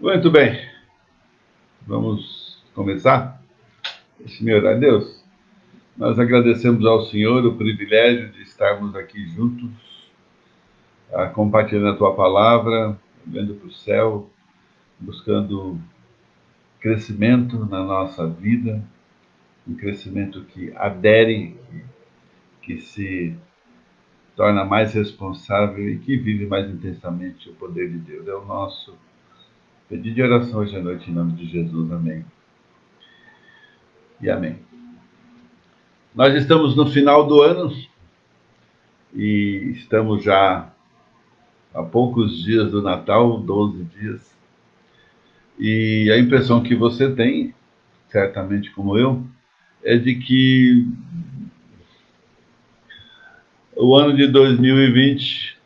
Muito bem, vamos começar? Senhor, a Deus, nós agradecemos ao Senhor o privilégio de estarmos aqui juntos, compartilhando a Tua palavra, olhando para o céu, buscando crescimento na nossa vida, um crescimento que adere, que se torna mais responsável e que vive mais intensamente o poder de Deus. É o nosso pedido de oração hoje à noite, em nome de Jesus. Amém. E amém. Nós estamos no final do ano e estamos já há poucos dias do Natal, 12 dias. E a impressão que você tem, certamente como eu, é de que o ano de 2020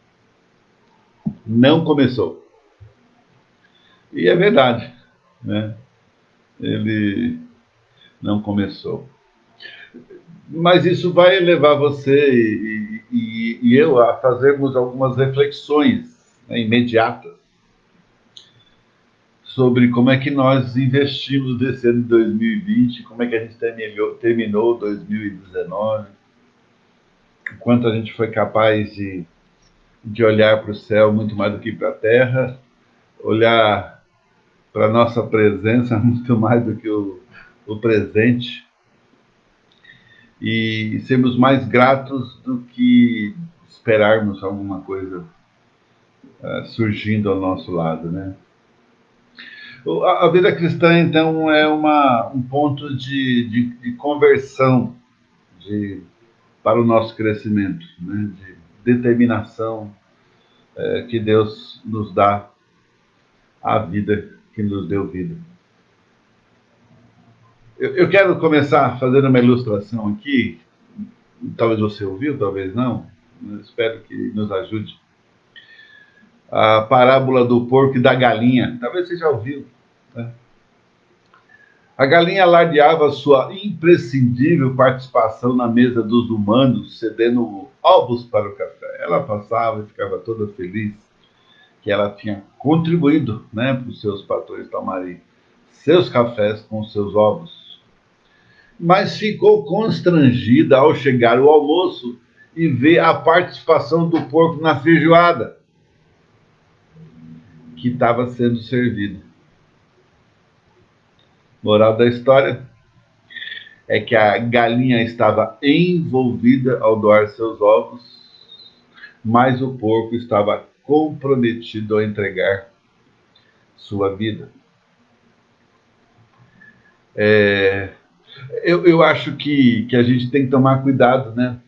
não começou. E é verdade, né? Ele não começou. Mas isso vai levar você e eu a fazermos algumas reflexões, né, imediatas sobre como é que nós investimos desse ano de 2020, como é que a gente terminou 2019, o quanto a gente foi capaz de olhar para o céu muito mais do que para a terra, olhar para a nossa presença muito mais do que o presente, e sermos mais gratos do que esperarmos alguma coisa surgindo ao nosso lado, né? A vida cristã, então, é um ponto de conversão para o nosso crescimento, né? De determinação que Deus nos dá à vida, que nos deu vida. Eu quero começar fazendo uma ilustração aqui, talvez você ouviu, talvez não, espero que nos ajude. A parábola do porco e da galinha, talvez você já ouviu, né? A galinha alardeava sua imprescindível participação na mesa dos humanos, cedendo ovos para o café. Ela passava e ficava toda feliz que ela tinha contribuído, né, para os seus patrões tomarem seus cafés com seus ovos. Mas ficou constrangida ao chegar o almoço e ver a participação do porco na feijoada que estava sendo servida. Moral da história é que a galinha estava envolvida ao doar seus ovos, mas o porco estava comprometido a entregar sua vida. Eu acho que a gente tem que tomar cuidado, né,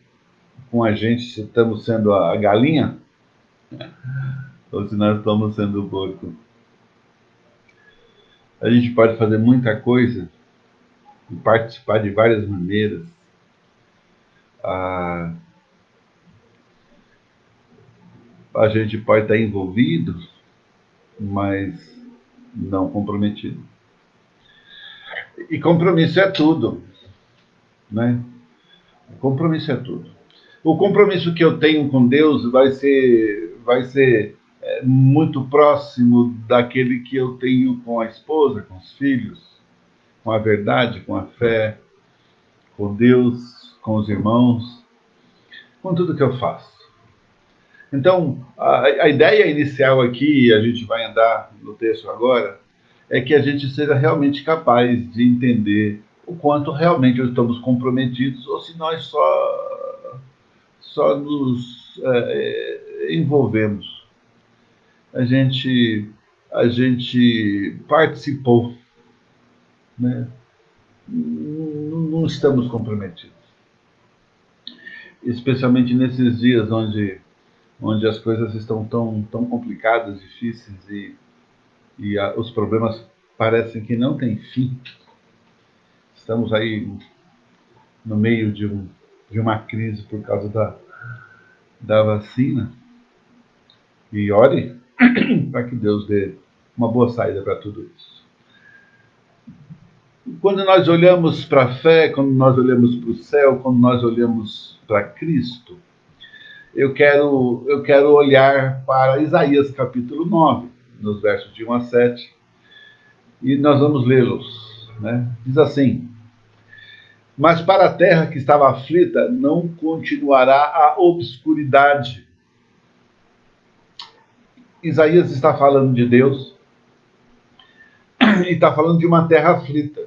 com a gente, se estamos sendo a galinha ou se nós estamos sendo o porco. A gente pode fazer muita coisa e participar de várias maneiras. A gente pode estar envolvido, mas não comprometido. E compromisso é tudo, né? Compromisso é tudo. O compromisso que eu tenho com Deus vai ser muito próximo daquele que eu tenho com a esposa, com os filhos, com a verdade, com a fé, com Deus, com os irmãos, com tudo que eu faço. Então, a ideia inicial aqui, a gente vai andar no texto agora, é que a gente seja realmente capaz de entender o quanto realmente estamos comprometidos ou se nós só nos envolvemos. A gente participou, né? Não estamos comprometidos. Especialmente nesses dias onde as coisas estão tão complicadas, difíceis e os problemas parecem que não têm fim. Estamos aí no meio de uma crise por causa da vacina. E ore para que Deus dê uma boa saída para tudo isso. Quando nós olhamos para a fé, quando nós olhamos para o céu, quando nós olhamos para Cristo, eu quero olhar para Isaías capítulo 9, nos versos de 1 a 7, E nós vamos lê-los, né? Diz assim: mas para a terra que estava aflita não continuará a obscuridade. Isaías está falando de Deus e está falando de uma terra aflita.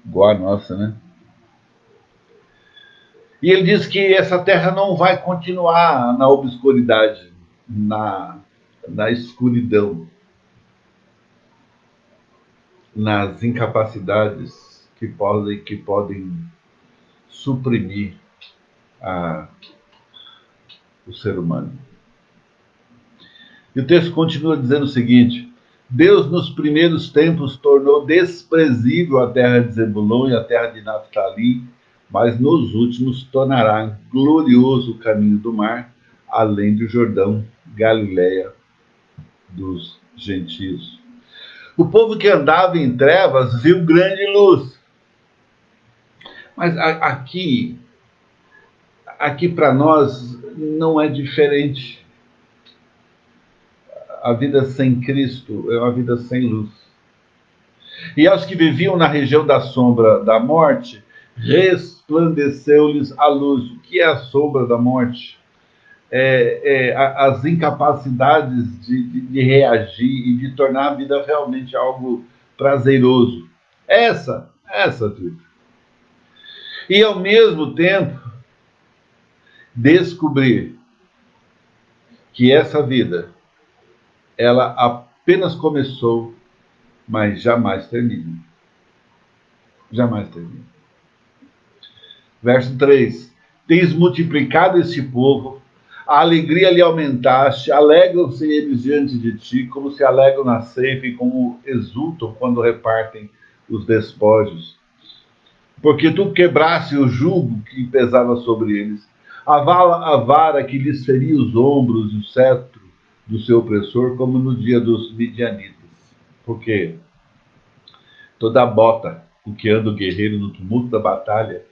Igual a nossa, né? E ele diz que essa terra não vai continuar na obscuridade, na escuridão, nas incapacidades que podem suprimir a, o ser humano. E o texto continua dizendo o seguinte: Deus nos primeiros tempos tornou desprezível a terra de Zebulon e a terra de Naftali, mas nos últimos tornará glorioso o caminho do mar, além do Jordão, Galileia dos gentios. O povo que andava em trevas viu grande luz. Mas aqui para nós não é diferente. A vida sem Cristo é uma vida sem luz. E aos que viviam na região da sombra da morte, resplandeceu-lhes a luz. O que é a sombra da morte? As incapacidades de reagir e de tornar a vida realmente algo prazeroso. Essa vida. E ao mesmo tempo, descobrir que essa vida, ela apenas começou, mas jamais termina. Jamais termina. Verso 3: Tens multiplicado este povo, a alegria lhe aumentaste, alegram-se eles diante de ti, como se alegram na ceifa e como exultam quando repartem os despojos. Porque tu quebraste o jugo que pesava sobre eles, a vara que lhes feria os ombros e o cetro do seu opressor, como no dia dos midianitas. Porque toda a bota com que anda o guerreiro no tumulto da batalha,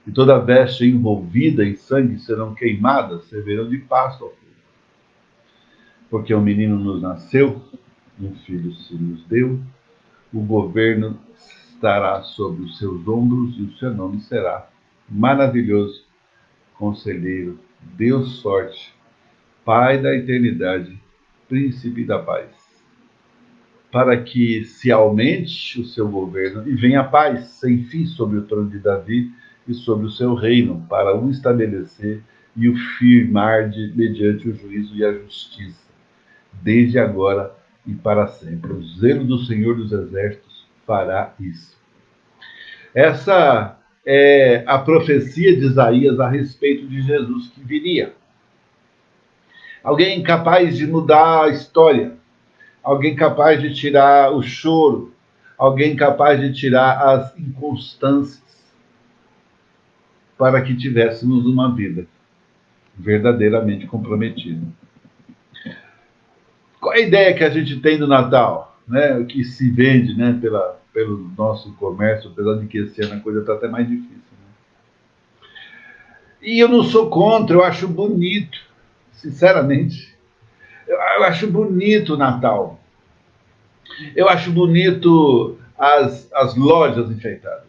e toda a veste envolvida em sangue serão queimadas, servirão de pasto ao fogo. Porque um menino nos nasceu, um filho se nos deu, o governo estará sobre os seus ombros e o seu nome será Maravilhoso, Conselheiro, Deus Forte, Pai da Eternidade, Príncipe da Paz. Para que se aumente o seu governo e venha a paz sem fim sobre o trono de Davi e sobre o seu reino, para o estabelecer e o firmar mediante o juízo e a justiça, desde agora e para sempre. O zelo do Senhor dos Exércitos fará isso. Essa é a profecia de Isaías a respeito de Jesus que viria. Alguém capaz de mudar a história, alguém capaz de tirar o choro, alguém capaz de tirar as inconstâncias, para que tivéssemos uma vida verdadeiramente comprometida. Qual é a ideia que a gente tem do Natal? Né? O que se vende, né, pelo nosso comércio, apesar de que esse ano a coisa está até mais difícil. Né? E eu não sou contra, eu acho bonito, sinceramente. Eu acho bonito o Natal. Eu acho bonito as lojas enfeitadas.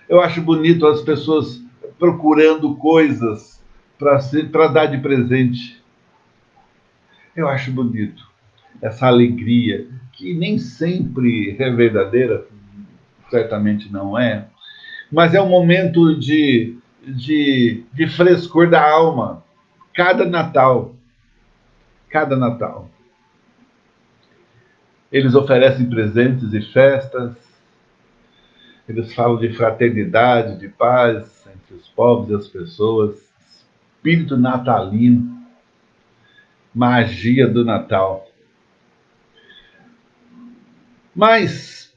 Eu acho bonito as pessoas procurando coisas para dar de presente. Eu acho bonito essa alegria, que nem sempre é verdadeira, certamente não é, mas é um momento de frescor da alma. Cada Natal, cada Natal. Eles oferecem presentes e festas, eles falam de fraternidade, de paz entre os povos e as pessoas, espírito natalino, magia do Natal. Mas,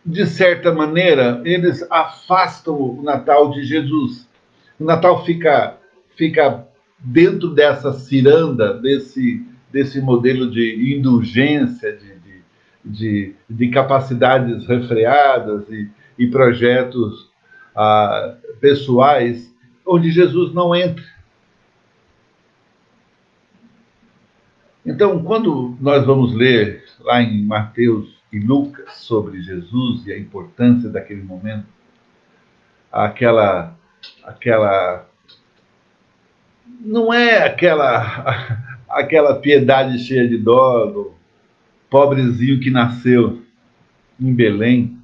de certa maneira, eles afastam o Natal de Jesus. O Natal fica dentro dessa ciranda, desse modelo de indulgência, de capacidades refreadas e projetos pessoais, onde Jesus não entra. Então, quando nós vamos ler lá em Mateus e Lucas sobre Jesus e a importância daquele momento, aquela, aquela, não é aquela piedade cheia de dó do pobrezinho que nasceu em Belém,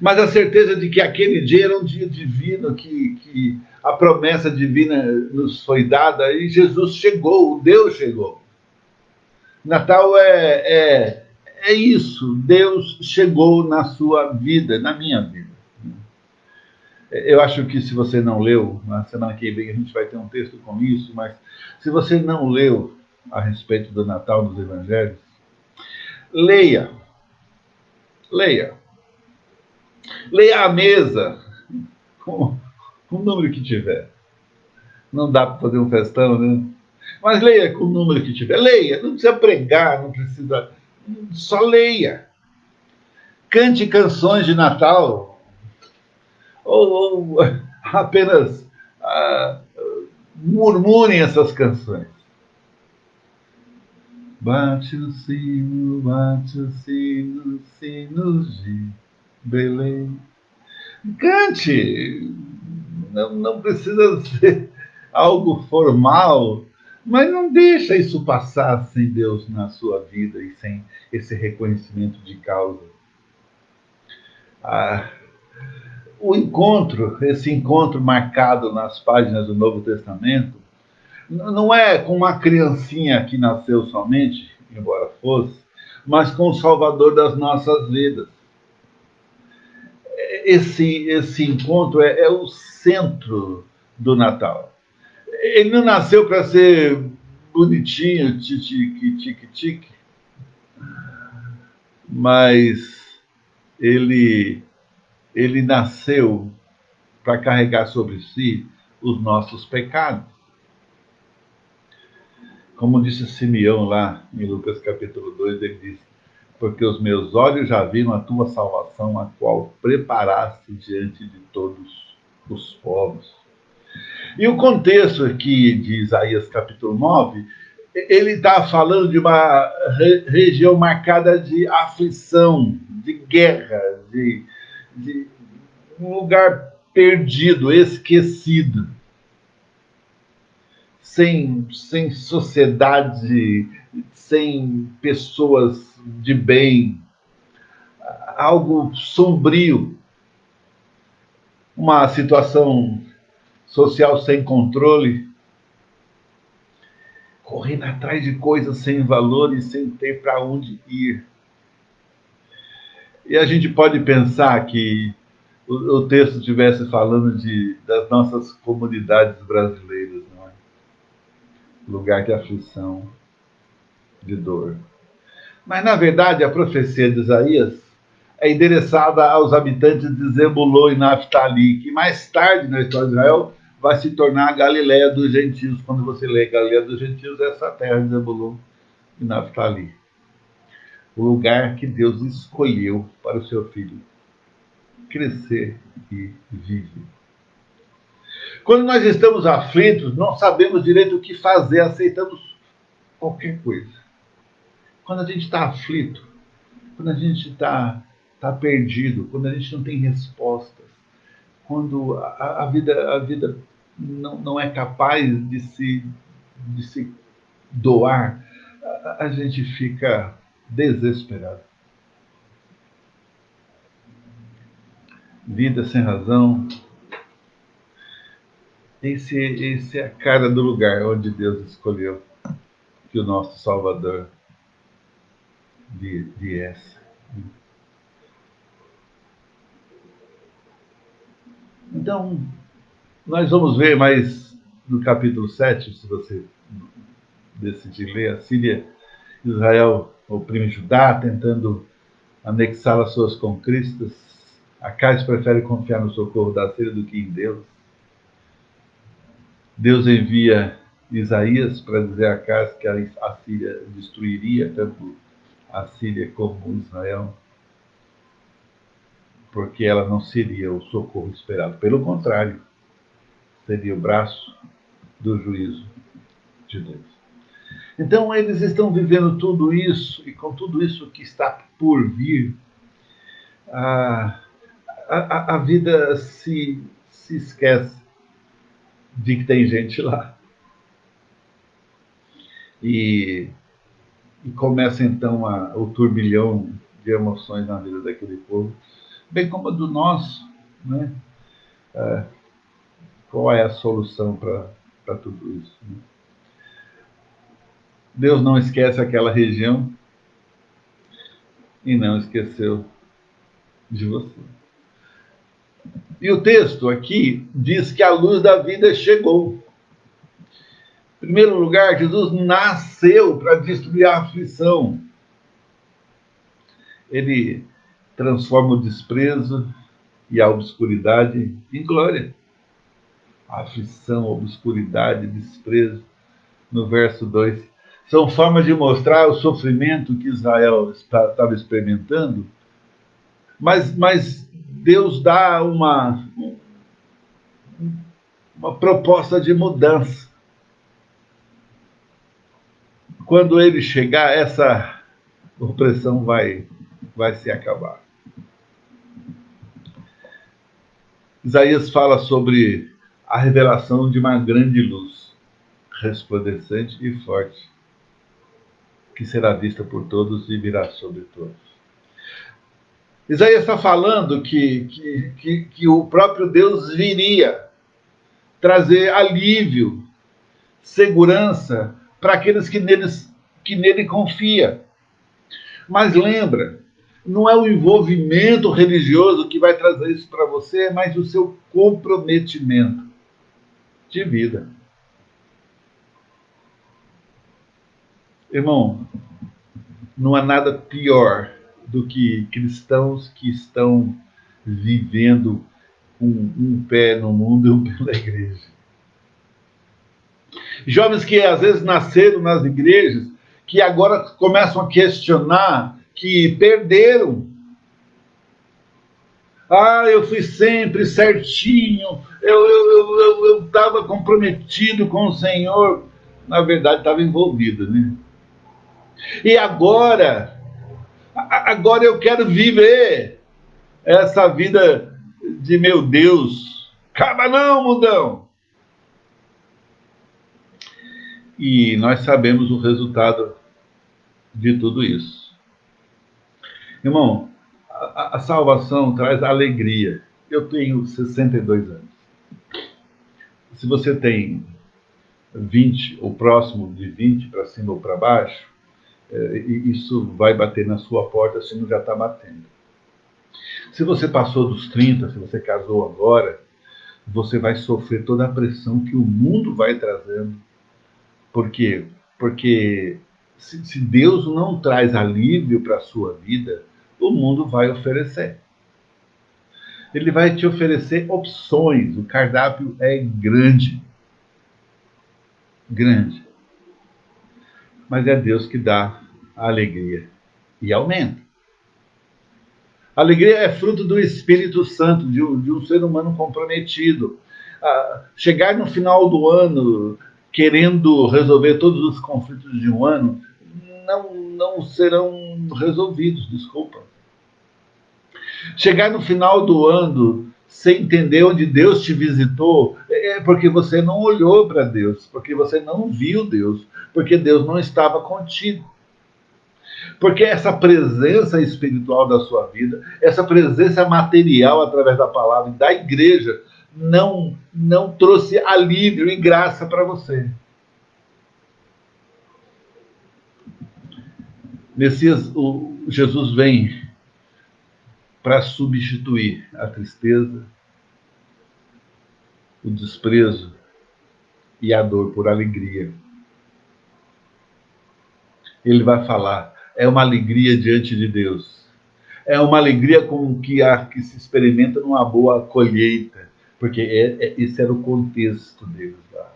mas a certeza de que aquele dia era um dia divino, que a promessa divina nos foi dada e Jesus chegou, Deus chegou. Natal é isso, Deus chegou na sua vida, na minha vida. Eu acho que se você não leu, na semana que vem a gente vai ter um texto com isso, mas se você não leu a respeito do Natal nos Evangelhos, leia, leia. Leia a mesa, com o número que tiver. Não dá para fazer um festão, né? Mas leia com o número que tiver. Leia, não precisa pregar, não precisa. Só leia. Cante canções de Natal. Ou apenas murmurem essas canções. Bate o sino, sinos de Belém. Cante! Não precisa ser algo formal, mas não deixa isso passar sem Deus na sua vida e sem esse reconhecimento de causa. Ah, esse encontro marcado nas páginas do Novo Testamento, não é com uma criancinha que nasceu somente, embora fosse, mas com o Salvador das nossas vidas. Esse encontro é o centro do Natal. Ele não nasceu para ser bonitinho, tique-tique, mas ele, ele nasceu para carregar sobre si os nossos pecados. Como disse Simeão lá em Lucas capítulo 2, ele diz: porque os meus olhos já viram a tua salvação, a qual preparaste diante de todos os povos. E o contexto aqui de Isaías capítulo 9, ele está falando de uma região marcada de aflição, de guerra, de um lugar perdido, esquecido, sem sociedade, sem pessoas de bem, algo sombrio, uma situação social sem controle, correndo atrás de coisas sem valor e sem ter para onde ir. E a gente pode pensar que o texto estivesse falando das nossas comunidades brasileiras, não é? Lugar de aflição, de dor. Mas, na verdade, a profecia de Isaías é endereçada aos habitantes de Zebulon e Naftali, que mais tarde na história de Israel vai se tornar a Galileia dos gentios. Quando você lê Galileia dos gentios, é essa terra de Zebulon e Naftali. O lugar que Deus escolheu para o seu filho crescer e viver. Quando nós estamos aflitos, não sabemos direito o que fazer, aceitamos qualquer coisa. Quando a gente está aflito, quando a gente está perdido, quando a gente não tem respostas, quando a vida não é capaz de se doar, a gente fica desesperado. Vida sem razão. Esse é a cara do lugar onde Deus escolheu que o nosso Salvador viesse. Então, nós vamos ver mais no capítulo 7, se você decidir ler, a Síria, Israel oprime Judá, tentando anexá-la às suas conquistas. Acais prefere confiar no socorro da Síria do que em Deus. Deus envia Isaías para dizer a Acais que a Síria destruiria tanto a Síria como Israel, porque ela não seria o socorro esperado. Pelo contrário, seria o braço do juízo de Deus. Então eles estão vivendo tudo isso, e com tudo isso que está por vir, a, a vida se esquece de que tem gente lá. E, e começa então o turbilhão de emoções na vida daquele povo, bem como a do nosso, né? Qual é a solução para tudo isso? Né? Deus não esquece aquela região e não esqueceu de você. E o texto aqui diz que a luz da vida chegou. Em primeiro lugar, Jesus nasceu para destruir a aflição. Ele transforma o desprezo e a obscuridade em glória. A aflição, a obscuridade, desprezo, no verso 2, são formas de mostrar o sofrimento que Israel estava experimentando, mas Deus dá uma proposta de mudança. Quando ele chegar, essa opressão vai se acabar. Isaías fala sobre a revelação de uma grande luz, resplandecente e forte, que será vista por todos e virá sobre todos. Isaías está falando que o próprio Deus viria trazer alívio, segurança para aqueles que nele confia. Mas lembra, não é o envolvimento religioso que vai trazer isso para você, mas o seu comprometimento de vida. Irmão, não há nada pior do que cristãos que estão vivendo com um pé no mundo e um pé na igreja. Jovens que às vezes nasceram nas igrejas, que agora começam a questionar, que perderam. Ah, eu fui sempre certinho, eu estava comprometido com o Senhor. Na verdade, estava envolvido, né? E agora eu quero viver essa vida de meu Deus. Acaba não, mundão! E nós sabemos o resultado de tudo isso. Irmão, a salvação traz alegria. Eu tenho 62 anos. Se você tem 20, ou próximo de 20, para cima ou para baixo, isso vai bater na sua porta se não já está batendo. Se você passou dos 30, se você casou agora, você vai sofrer toda a pressão que o mundo vai trazendo. Por quê? Porque se Deus não traz alívio para a sua vida, o mundo vai oferecer. Ele vai te oferecer opções. O cardápio é grande. Grande. Mas é Deus que dá a alegria e aumenta. A alegria é fruto do Espírito Santo, de um ser humano comprometido. Chegar no final do ano querendo resolver todos os conflitos de um ano, não serão resolvidos, desculpa. Chegar no final do ano sem entender onde Deus te visitou, é porque você não olhou para Deus, porque você não viu Deus, porque Deus não estava contigo. Porque essa presença espiritual da sua vida, essa presença material através da palavra da igreja, não trouxe alívio e graça para você. Messias, Jesus vem para substituir a tristeza, o desprezo e a dor por alegria. Ele vai falar, é uma alegria diante de Deus. É uma alegria com que se experimenta numa boa colheita, porque esse era o contexto deles lá.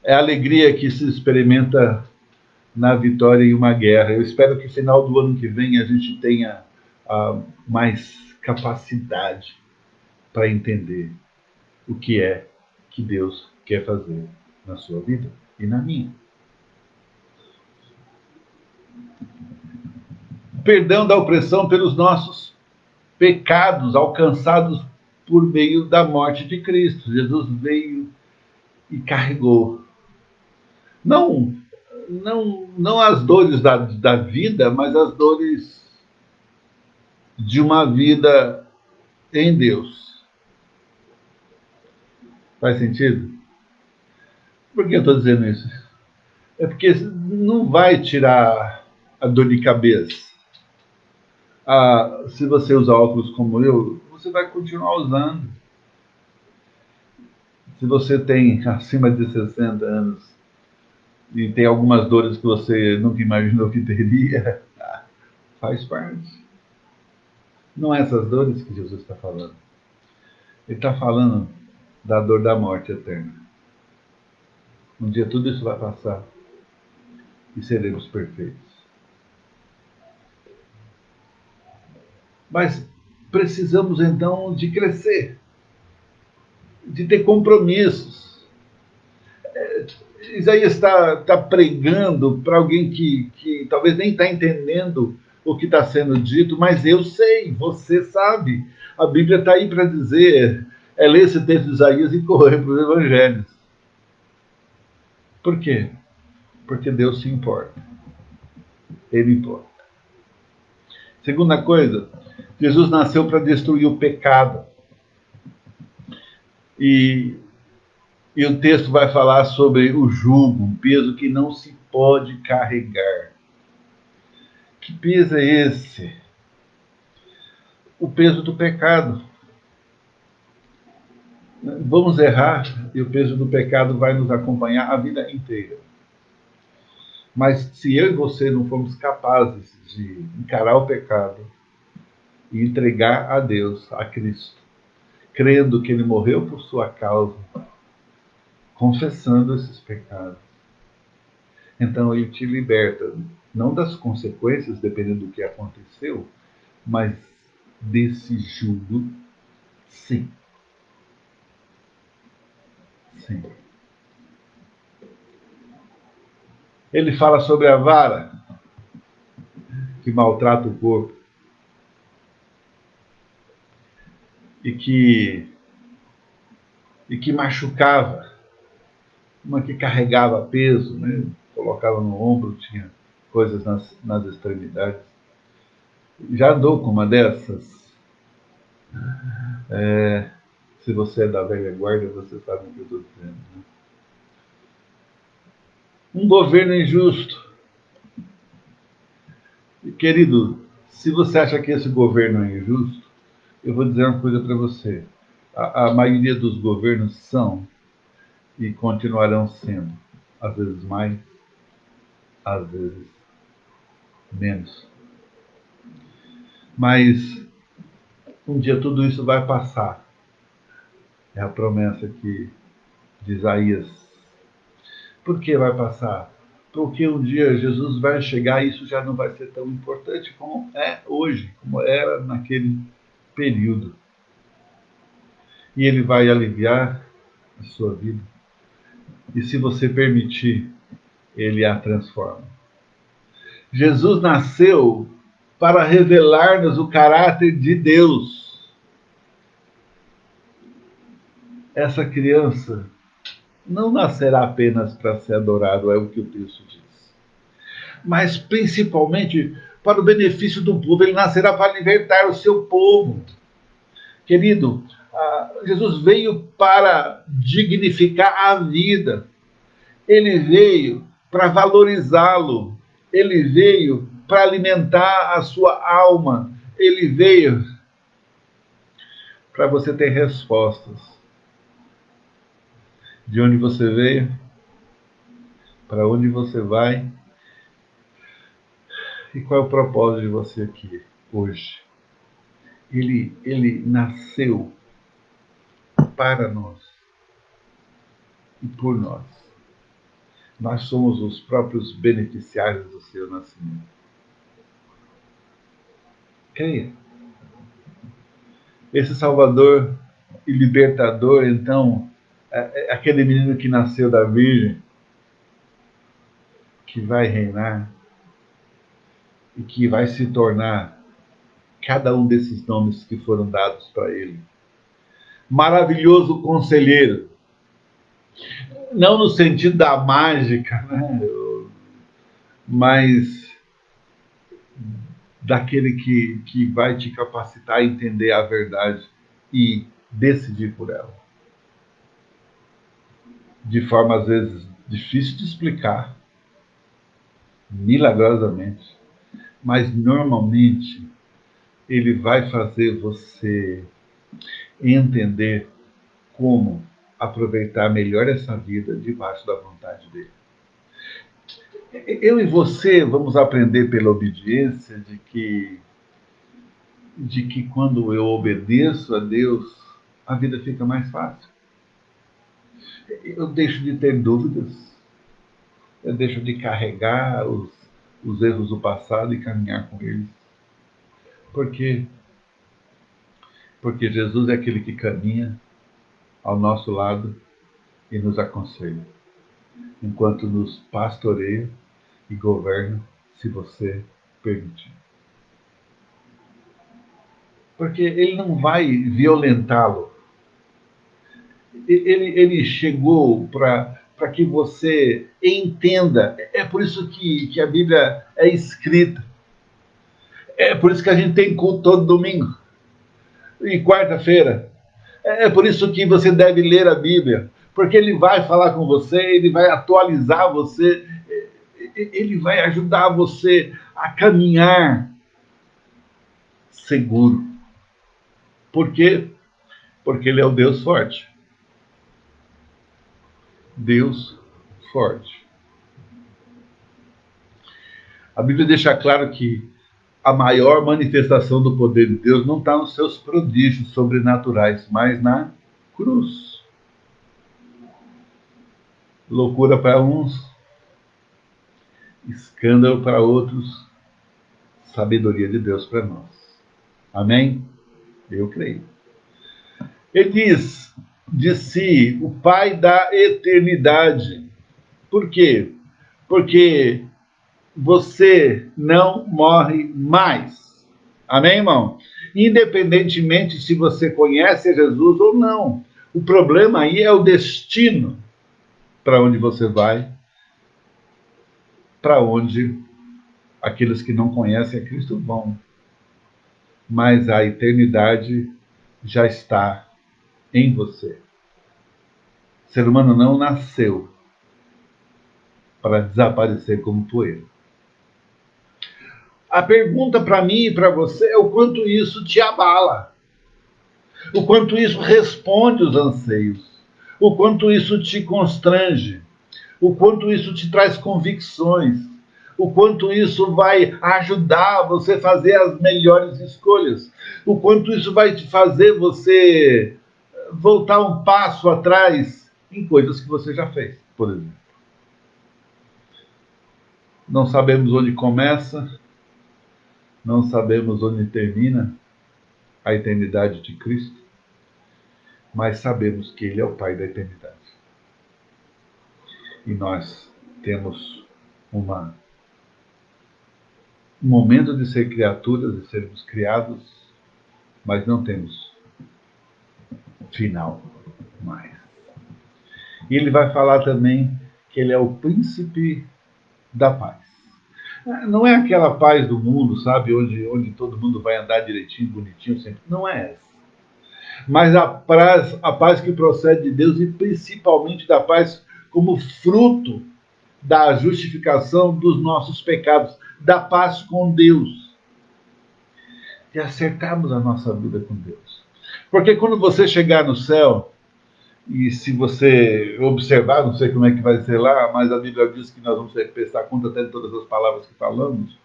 É a alegria que se experimenta na vitória em uma guerra. Eu espero que no final do ano que vem a gente tenha mais capacidade para entender o que é que Deus quer fazer na sua vida e na minha. Perdão da opressão pelos nossos pecados alcançados por meio da morte de Cristo. Jesus veio e carregou. Não as dores da vida, mas as dores de uma vida em Deus. Faz sentido? Por que eu estou dizendo isso? É porque não vai tirar a dor de cabeça. Se você usar óculos como eu, você vai continuar usando. Se você tem acima de 60 anos e tem algumas dores que você nunca imaginou que teria, faz parte. Não é essas dores que Jesus está falando. Ele está falando da dor da morte eterna. Um dia tudo isso vai passar e seremos perfeitos. Mas precisamos então de crescer, de ter compromissos. Isaías está pregando para alguém que talvez nem está entendendo o que está sendo dito, mas eu sei, você sabe. A Bíblia está aí para dizer, ler esse texto de Isaías e correr para os evangelhos. Por quê? Porque Deus se importa. Ele importa. Segunda coisa, Jesus nasceu para destruir o pecado. E o texto vai falar sobre o jugo, um peso que não se pode carregar. Que peso é esse? O peso do pecado. Vamos errar e o peso do pecado vai nos acompanhar a vida inteira. Mas se eu e você não formos capazes de encarar o pecado e entregar a Deus, a Cristo, crendo que Ele morreu por sua causa, confessando esses pecados, então Ele te liberta, não das consequências, dependendo do que aconteceu, mas desse jugo, sim. Sim. Ele fala sobre a vara que maltrata o corpo e que machucava, uma que carregava peso, né? Colocava no ombro, tinha coisas nas extremidades. Já andou com uma dessas? Se você é da velha guarda, você sabe o que eu estou dizendo. Né? Um governo injusto. Querido, se você acha que esse governo é injusto, eu vou dizer uma coisa para você. A maioria dos governos são e continuarão sendo, às vezes mais, às vezes menos. Mas um dia tudo isso vai passar. É a promessa aqui de Isaías. Por que vai passar? Porque um dia Jesus vai chegar e isso já não vai ser tão importante como é hoje, como era naquele período. E ele vai aliviar a sua vida. E se você permitir, ele a transforma. Jesus nasceu para revelar-nos o caráter de Deus. Essa criança não nascerá apenas para ser adorado, é o que o texto diz. Mas principalmente para o benefício do povo, ele nascerá para libertar o seu povo. Querido, Jesus veio para dignificar a vida. Ele veio para valorizá-lo. Ele veio para alimentar a sua alma. Ele veio para você ter respostas. De onde você veio, para onde você vai e qual é o propósito de você aqui hoje. Ele nasceu para nós e por nós. Nós somos os próprios beneficiários do seu nascimento. Creia. Esse Salvador e Libertador, então, aquele menino que nasceu da Virgem, que vai reinar e que vai se tornar cada um desses nomes que foram dados para ele. Maravilhoso conselheiro. Não no sentido da mágica, né? Mas daquele que vai te capacitar a entender a verdade e decidir por ela. De forma, às vezes, difícil de explicar, milagrosamente, mas normalmente ele vai fazer você entender como aproveitar melhor essa vida debaixo da vontade dele. Eu e você vamos aprender pela obediência de que quando eu obedeço a Deus, a vida fica mais fácil. Eu deixo de ter dúvidas, eu deixo de carregar os erros do passado e caminhar com eles. Por quê? Porque Jesus é aquele que caminha ao nosso lado e nos aconselha, enquanto nos pastoreia e governa, se você permitir. Porque ele não vai violentá-lo. Ele chegou para que você entenda. É por isso que a Bíblia é escrita. É por isso que a gente tem culto todo domingo e quarta-feira. É por isso que você deve ler a Bíblia. Porque ele vai falar com você, ele vai atualizar você, ele vai ajudar você a caminhar seguro. Por quê? Porque ele é o Deus forte. Deus forte. A Bíblia deixa claro que a maior manifestação do poder de Deus não está nos seus prodígios sobrenaturais, mas na cruz. Loucura para uns, escândalo para outros, sabedoria de Deus para nós. Amém? Eu creio. Ele diz de si, o Pai da eternidade. Por quê? Porque você não morre mais. Amém, irmão? Independentemente se você conhece Jesus ou não. O problema aí é o destino para onde você vai, para onde aqueles que não conhecem a Cristo vão. Mas a eternidade já está em você. O ser humano não nasceu para desaparecer como poeira. A pergunta para mim e para você é o quanto isso te abala, o quanto isso responde os anseios, o quanto isso te constrange, o quanto isso te traz convicções, o quanto isso vai ajudar você a fazer as melhores escolhas, o quanto isso vai te fazer você voltar um passo atrás em coisas que você já fez, por exemplo. Não sabemos onde começa, não sabemos onde termina a eternidade de Cristo, mas sabemos que Ele é o Pai da eternidade. E nós temos um momento de ser criaturas, de sermos criados, mas não temos final mais. E ele vai falar também que ele é o príncipe da paz. Não é aquela paz do mundo, sabe, onde todo mundo vai andar direitinho, bonitinho, sempre. Não é essa. Mas a paz que procede de Deus e principalmente da paz como fruto da justificação dos nossos pecados, da paz com Deus, de acertarmos a nossa vida com Deus. Porque quando você chegar no céu, e se você observar, não sei como é que vai ser lá, mas a Bíblia diz que nós vamos prestar conta até de todas as palavras que falamos.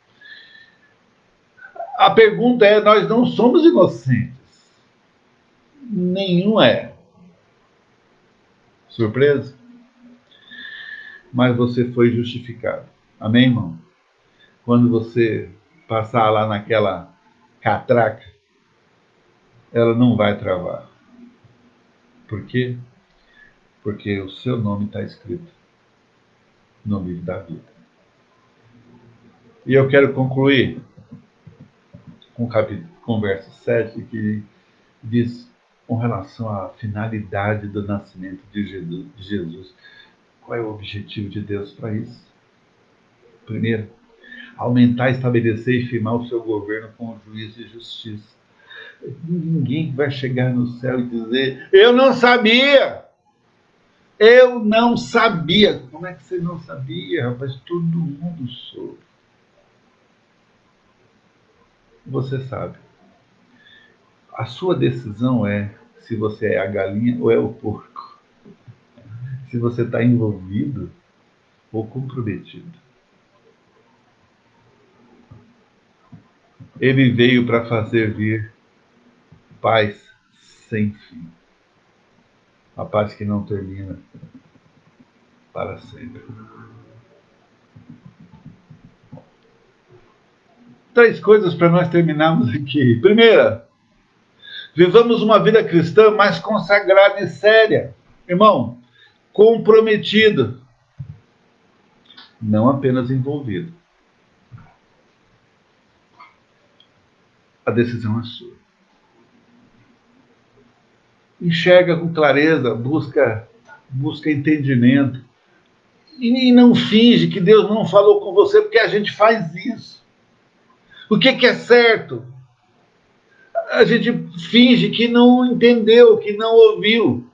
A pergunta é: nós não somos inocentes. Nenhum é. Surpresa? Mas você foi justificado. Amém, irmão? Quando você passar lá naquela catraca, ela não vai travar. Por quê? porque o seu nome está escrito no livro da vida. E eu quero concluir com o verso 7, que diz com relação à finalidade do nascimento de Jesus. Qual é o objetivo de Deus para isso? Primeiro, aumentar, estabelecer e firmar o seu governo com juízo e justiça. Ninguém vai chegar no céu e dizer: eu não sabia! Eu não sabia! Como é que você não sabia, rapaz? Todo mundo soube. Você sabe. A sua decisão é se você é a galinha ou é o porco. Se você está envolvido ou comprometido. Ele veio para fazer vir paz sem fim. A paz que não termina para sempre. 3 coisas para nós terminarmos aqui. Primeira, vivamos uma vida cristã mais consagrada e séria. Irmão, comprometido, não apenas envolvido. A decisão é sua. Enxerga com clareza, busca entendimento. E não finge que Deus não falou com você, porque a gente faz isso. O que é certo? A gente finge que não entendeu, que não ouviu.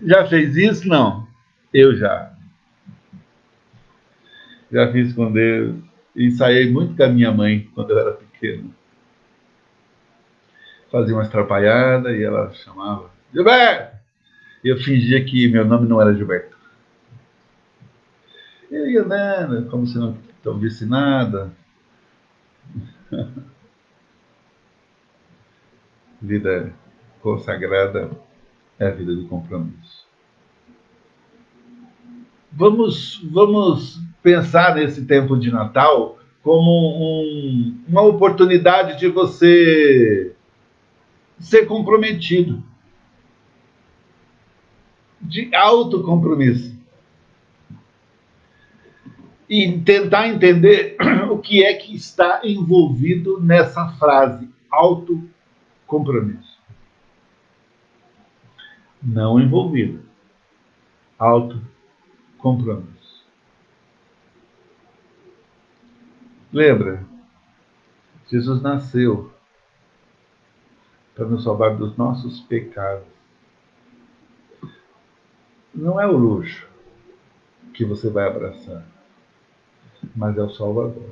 Já fez isso? Não. Eu já. Já fiz com Deus. Ensaiei muito com a minha mãe quando eu era pequeno. Fazia umas atrapalhadas e ela chamava: Gilberto! E eu fingia que meu nome não era Gilberto. Eu ia andando, como se não ouvisse nada. Vida consagrada é a vida do compromisso. Vamos pensar nesse tempo de Natal como uma oportunidade de você ser comprometido, de autocompromisso. E tentar entender o que é que está envolvido nessa frase, autocompromisso. Não envolvido, autocompromisso. Lembra? Jesus nasceu para nos salvar dos nossos pecados. Não é o luxo que você vai abraçar, mas é o Salvador.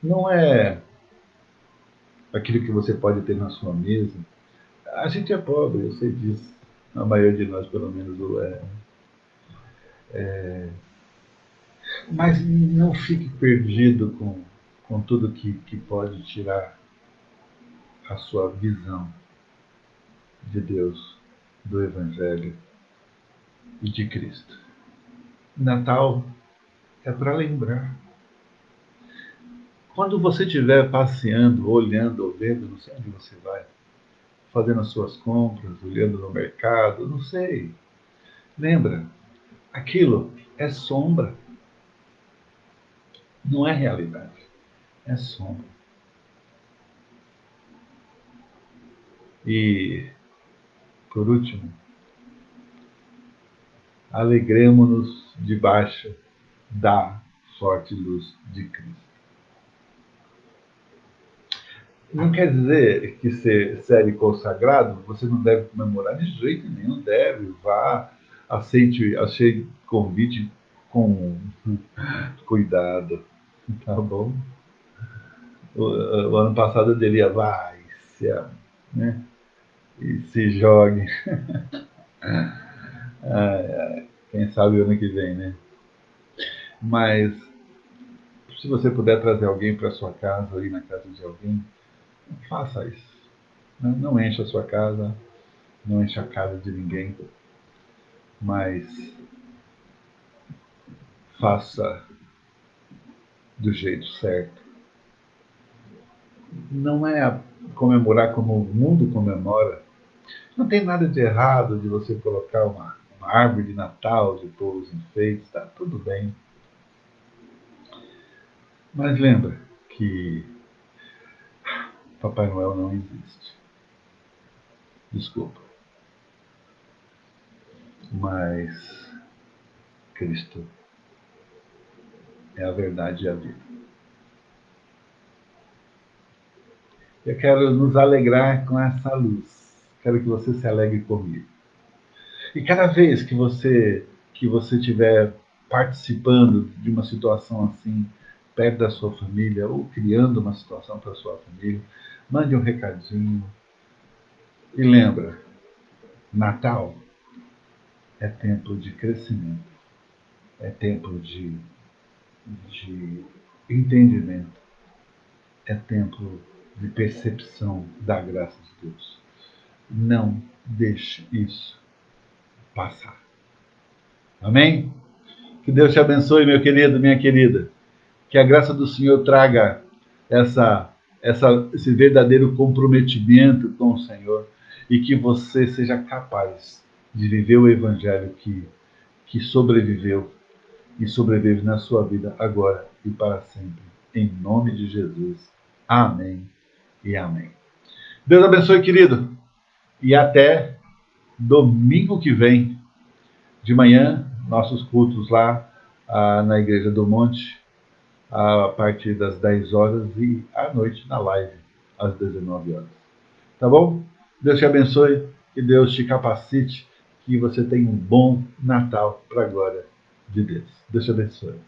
Não é aquilo que você pode ter na sua mesa. A gente é pobre, eu sei disso. A maioria de nós, pelo menos, o é. Mas não fique perdido com tudo que pode tirar a sua visão de Deus, do Evangelho e de Cristo. Natal é para lembrar. Quando você estiver passeando, olhando ou vendo, não sei onde você vai, fazendo as suas compras, olhando no mercado, não sei. Lembra, aquilo é sombra, não é realidade, é sombra. E, por último, alegremos-nos debaixo da forte luz de Cristo. Não quer dizer que ser sério e consagrado você não deve comemorar de jeito nenhum, deve, vá, aceite convite com cuidado, tá bom? O ano passado eu diria, vai, né? E se jogue. Quem sabe o ano que vem, né? Mas se você puder trazer alguém para sua casa ou ir na casa de alguém, faça isso. Não encha a sua casa, não encha a casa de ninguém, mas faça do jeito certo. Não é comemorar como o mundo comemora. Não tem nada de errado de você colocar uma árvore de Natal, de pôr os enfeites, tá tudo bem. Mas lembra que Papai Noel não existe. Desculpa. Mas Cristo é a verdade e a vida. Eu quero nos alegrar com essa luz. Quero que você se alegre comigo. E cada vez que você estiver participando de uma situação assim, perto da sua família, ou criando uma situação para a sua família, mande um recadinho. E lembra, Natal é tempo de crescimento, é tempo de entendimento, é tempo de percepção da graça de Deus. Não deixe isso passar. Amém? Que Deus te abençoe, meu querido, minha querida. Que a graça do Senhor traga essa, esse verdadeiro comprometimento com o Senhor e que você seja capaz de viver o Evangelho que sobreviveu e sobrevive na sua vida agora e para sempre. Em nome de Jesus. Amém e amém. Deus abençoe, querido. E até domingo que vem, de manhã, nossos cultos lá na Igreja do Monte, a partir das 10 horas e à noite na live, às 19 horas. Tá bom? Deus te abençoe, que Deus te capacite, que você tenha um bom Natal para a glória de Deus. Deus te abençoe.